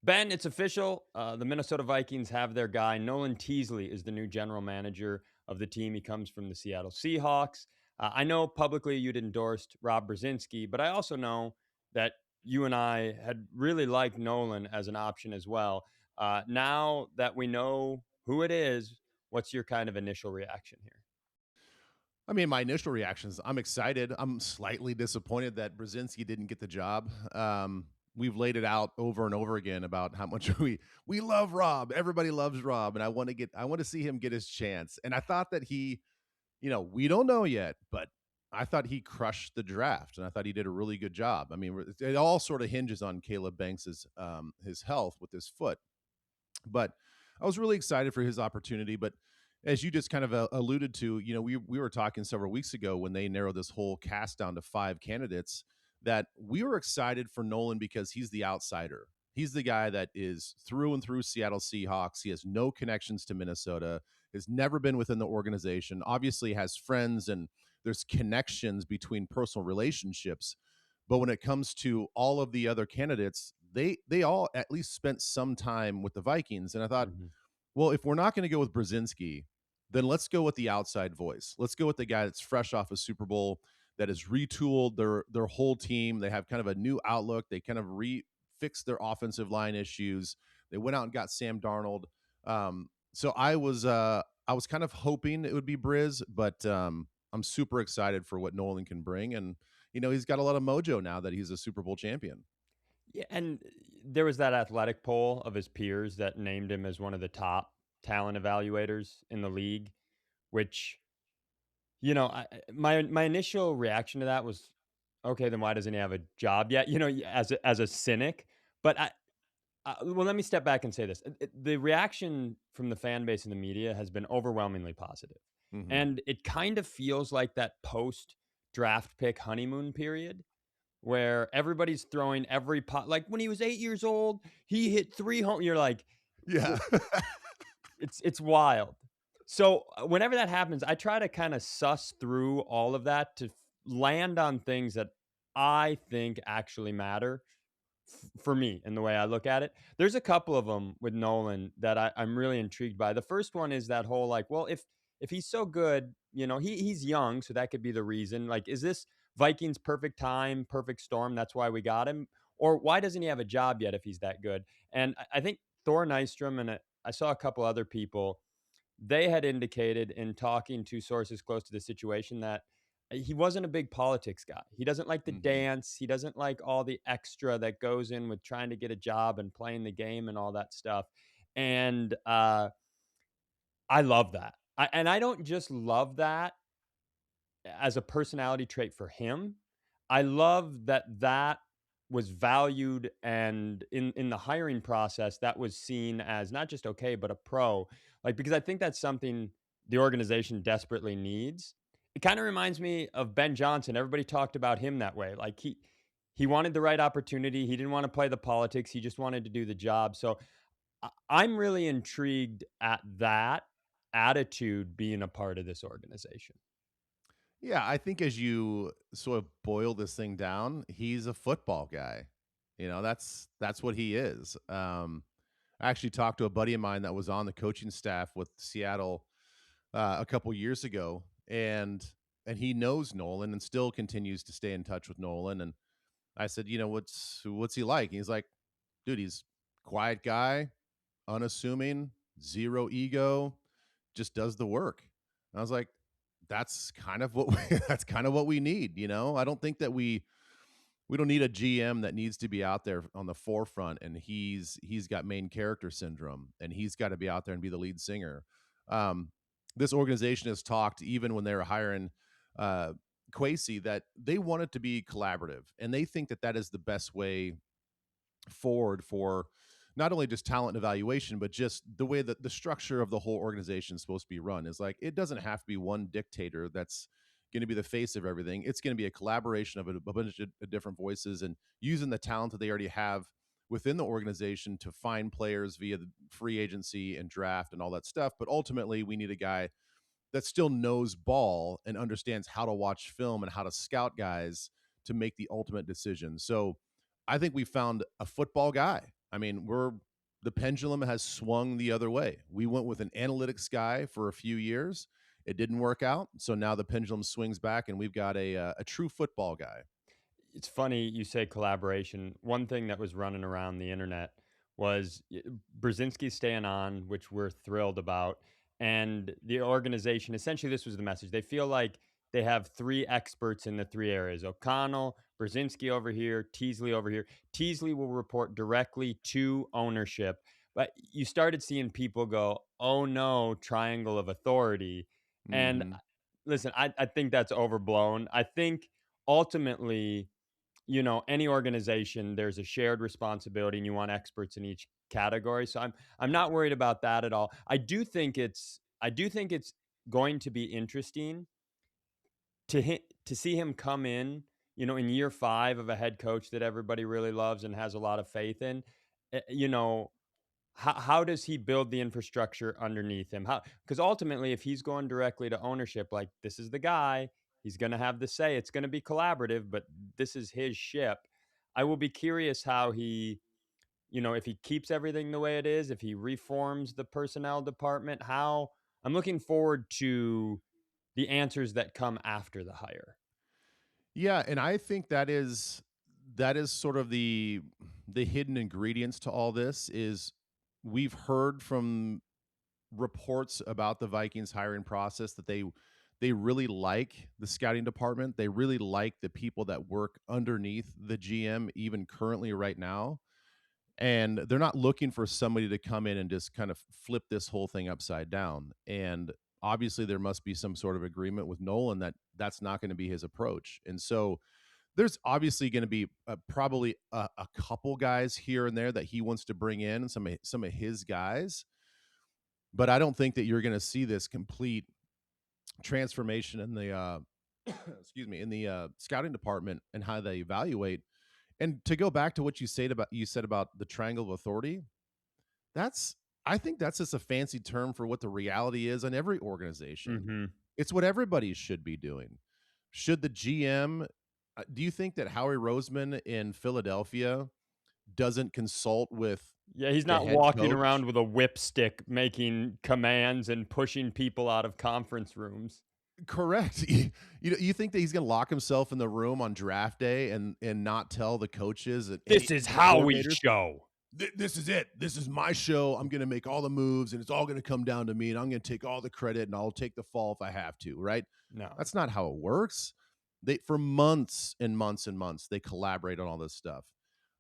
Ben, it's official. The Minnesota Vikings have their guy. Nolan Teasley is the new general manager of the team. He comes from the Seattle Seahawks. I know publicly you'd endorsed Rob Brzezinski, but I also know that you and I had really liked Nolan as an option as well. Now that we know who it is, what's your kind of initial reaction here? I mean, my initial reaction is I'm excited. I'm slightly disappointed that Brzezinski didn't get the job. We've laid it out over and over again about how much we love Rob. Everybody loves Rob, and I want to see him get his chance. And I thought that we don't know yet, but I thought he crushed the draft, and I thought he did a really good job. I mean, it all sort of hinges on Caleb Banks's his health with his foot, but I was really excited for his opportunity. But as you just kind of alluded to, we were talking several weeks ago when they narrowed this whole cast down to 5 candidates, that we were excited for Nolan because he's the outsider. He's the guy that is through and through Seattle Seahawks. He has no connections to Minnesota, has never been within the organization, obviously has friends and there's connections between personal relationships. But when it comes to all of the other candidates, they all at least spent some time with the Vikings. And I thought, Mhm. well, if we're not going to go with Brzezinski, then let's go with the outside voice. Let's go with the guy that's fresh off a Super Bowl, that has retooled their whole team. They have kind of a new outlook. They kind of fixed their offensive line issues. They went out and got Sam Darnold. So I was kind of hoping it would be Briz, but I'm super excited for what Nolan can bring, and he's got a lot of mojo now that he's a Super Bowl champion. Yeah, and there was that athletic poll of his peers that named him as one of the top talent evaluators in the league, which my initial reaction to that was, okay, then why doesn't he have a job yet? As a cynic. But well, let me step back and say this: the reaction from the fan base and the media has been overwhelmingly positive, Hmm. and it kind of feels like that post draft pick honeymoon period where everybody's throwing every pot. Like when he was 8 years old, he hit three home. You're like, Yeah. it's wild. So, whenever that happens, I try to kinda suss through all of that to land on things that I think actually matter for me and the way I look at it. There's a couple of them with Nolan that I'm really intrigued by. The first one is that whole, like, well, if he's so good, he's young, so that could be the reason. Like, is this Vikings perfect time, perfect storm, that's why we got him? Or why doesn't he have a job yet if he's that good? And I think Thor Nystrom and I saw a couple other people, they had indicated in talking to sources close to the situation that he wasn't a big politics guy. He doesn't like the Hmm. dance. He doesn't like all the extra that goes in with trying to get a job and playing the game and all that stuff. And I love that. And I don't just love that as a personality trait for him. I love that that was valued, and in the hiring process that was seen as not just okay but a pro, like, because I think that's something the organization desperately needs. It kind of reminds me of Ben Johnson. Everybody talked about him that way. Like, he wanted the right opportunity. He didn't want to play the politics. He just wanted to do the job. So I'm really intrigued at that attitude being a part of this organization. Yeah, I think as you sort of boil this thing down, he's a football guy. That's what he is. I actually talked to a buddy of mine that was on the coaching staff with Seattle a couple years ago, and he knows Nolan and still continues to stay in touch with Nolan. And I said, what's he like? And he's like, dude, he's quiet guy, unassuming, zero ego, just does the work. And I was like, that's kind of what that's kind of what we need. I don't think that we don't need a GM that needs to be out there on the forefront, and he's got main character syndrome, and he's got to be out there and be the lead singer. Um, this organization has talked, even when they were hiring uh, Quasey, that they want it to be collaborative, and they think that that is the best way forward for not only just talent evaluation, but just the way that the structure of the whole organization is supposed to be run. Is like, it doesn't have to be one dictator that's going to be the face of everything. It's going to be a collaboration of a bunch of different voices, and using the talent that they already have within the organization to find players via the free agency and draft and all that stuff. But ultimately, we need a guy that still knows ball and understands how to watch film and how to scout guys to make the ultimate decision. So I think we found a football guy. I mean, the pendulum has swung the other way. We went with an analytics guy for a few years. It didn't work out, so now the pendulum swings back, and we've got a true football guy. It's funny you say collaboration. One thing that was running around the internet was Brzezinski staying on, which we're thrilled about. And the organization, essentially, this was the message. They feel like they have three experts in the three areas: O'Connell, Brzezinski over here, Teasley over here. Teasley will report directly to ownership. But you started seeing people go, oh no, triangle of authority. And Mhm. listen, I think that's overblown. I think ultimately, any organization, there's a shared responsibility and you want experts in each category. So I'm not worried about that at all. I do think it's going to be interesting to see him come in year 5 of a head coach that everybody really loves and has a lot of faith in. Eh, you know, how does he build the infrastructure underneath him? How, because ultimately, if he's going directly to ownership, like, this is the guy, he's gonna have the say. It's gonna be collaborative, but this is his ship. I will be curious how if he keeps everything the way it is, if he reforms the personnel department, how I'm looking forward to the answers that come after the hire. Yeah, and I think that is sort of the hidden ingredients to all this is we've heard from reports about the Vikings hiring process that they really like the scouting department. They really like the people that work underneath the GM even currently right now. And they're not looking for somebody to come in and just kind of flip this whole thing upside down. And obviously there must be some sort of agreement with Nolan that that's not going to be his approach. And so there's obviously going to be probably a couple guys here and there that he wants to bring in, some of his guys, but I don't think that you're going to see this complete transformation in the excuse me, in the scouting department and how they evaluate. And to go back to what you said about the triangle of authority, that's I think that's just a fancy term for what the reality is in every organization. Mhm. It's what everybody should be doing. Should the GM do you think that Howie Roseman in Philadelphia doesn't consult with Yeah, he's the not head walking coach? around with a whipstick making commands and pushing people out of conference rooms. Correct. You think that he's going to lock himself in the room on draft day and not tell the coaches and This any is the how we coordinators, show. This is it. This is my show. I'm going to make all the moves and it's all going to come down to me and I'm going to take all the credit and I'll take the fall if I have to, right? No. That's not how it works. They for months and months and months they collaborate on all this stuff.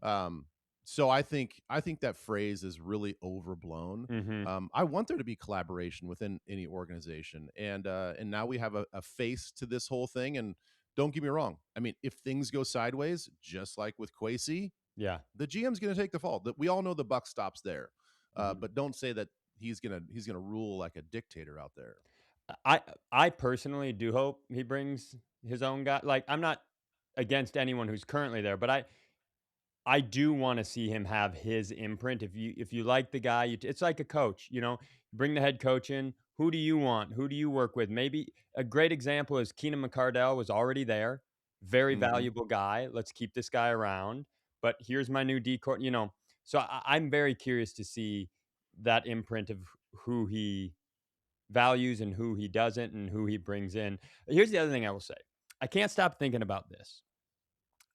Um so I think that phrase is really overblown. Mhm. I want there to be collaboration within any organization, and now we have a face to this whole thing. And don't get me wrong. I mean, if things go sideways, just like with Quasi, Yeah. the GM's going to take the fall. That we all know the buck stops there, Mhm. but don't say that he's gonna rule like a dictator out there. I I personally do hope he brings his own guy. Like, I'm not against anyone who's currently there, but I do wanna see him have his imprint. If you like the guy, it's like a coach, bring the head coach in. Who do you want? Who do you work with? Maybe a great example is Keenan McCardell was already there, very Hmm. valuable guy. Let's keep this guy around, but here's my new decor. So I'm very curious to see that imprint of who he values and who he doesn't and who he brings in. Here's the other thing I will say. I can't stop thinking about this.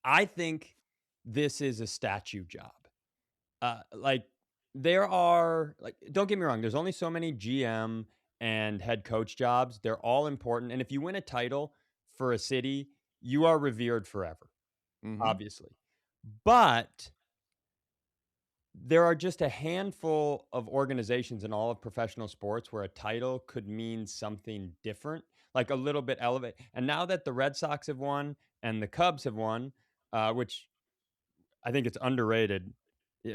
I think this is a statue job. Like, don't get me wrong, there's only so many GM and head coach jobs. They're all important. And if you win a title for a city, you are revered forever, Hmm. obviously. But there are just a handful of organizations in all of professional sports where a title could mean something different, like a little bit elevate. And now that the Red Sox have won and the Cubs have won, which I think it's underrated.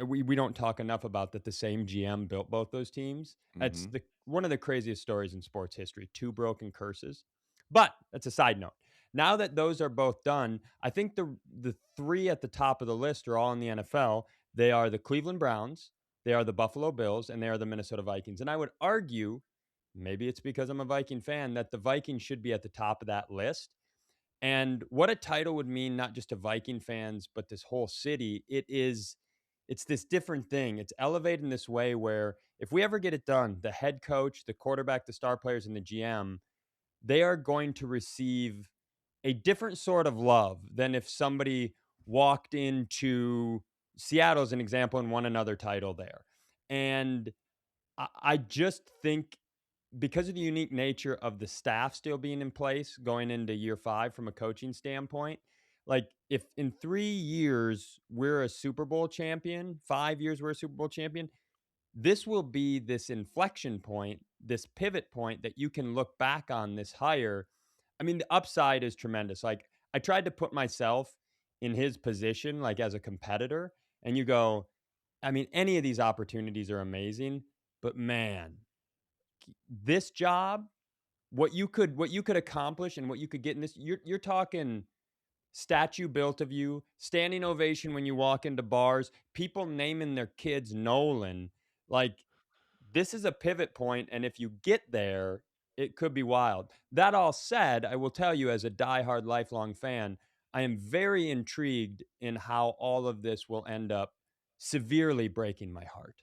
We don't talk enough about that the same GM built both those teams. That's Hmm. the one of the craziest stories in sports history, 2 broken curses. But that's a side note. Now that those are both done, I think the 3 at the top of the list are all in the NFL. They are the Cleveland Browns, they are the Buffalo Bills, and they are the Minnesota Vikings. And I would argue, maybe it's because I'm a Viking fan, that the Vikings should be at the top of that list. And what a title would mean, not just to Viking fans, but this whole city. It is. it's this different thing. It's elevated in this way where if we ever get it done, the head coach, the quarterback, the star players, and the GM, they are going to receive a different sort of love than if somebody walked into Seattle as an example and won another title there. And I just think because of the unique nature of the staff still being in place going into year 5 from a coaching standpoint, like if in 3 years we're a Super Bowl champion, 5 years we're a Super Bowl champion, this will be this inflection point, this pivot point that you can look back on this hire. I mean, the upside is tremendous. Like, I tried to put myself in his position, like as a competitor, and you go, I mean, any of these opportunities are amazing, but man, this job, what you could accomplish and what you could get in this, you're talking statue built of you, standing ovation when you walk into bars, people naming their kids Nolan. Like, this is a pivot point, and if you get there, it could be wild. That all said, I will tell you as a diehard lifelong fan, I am very intrigued in how all of this will end up severely breaking my heart.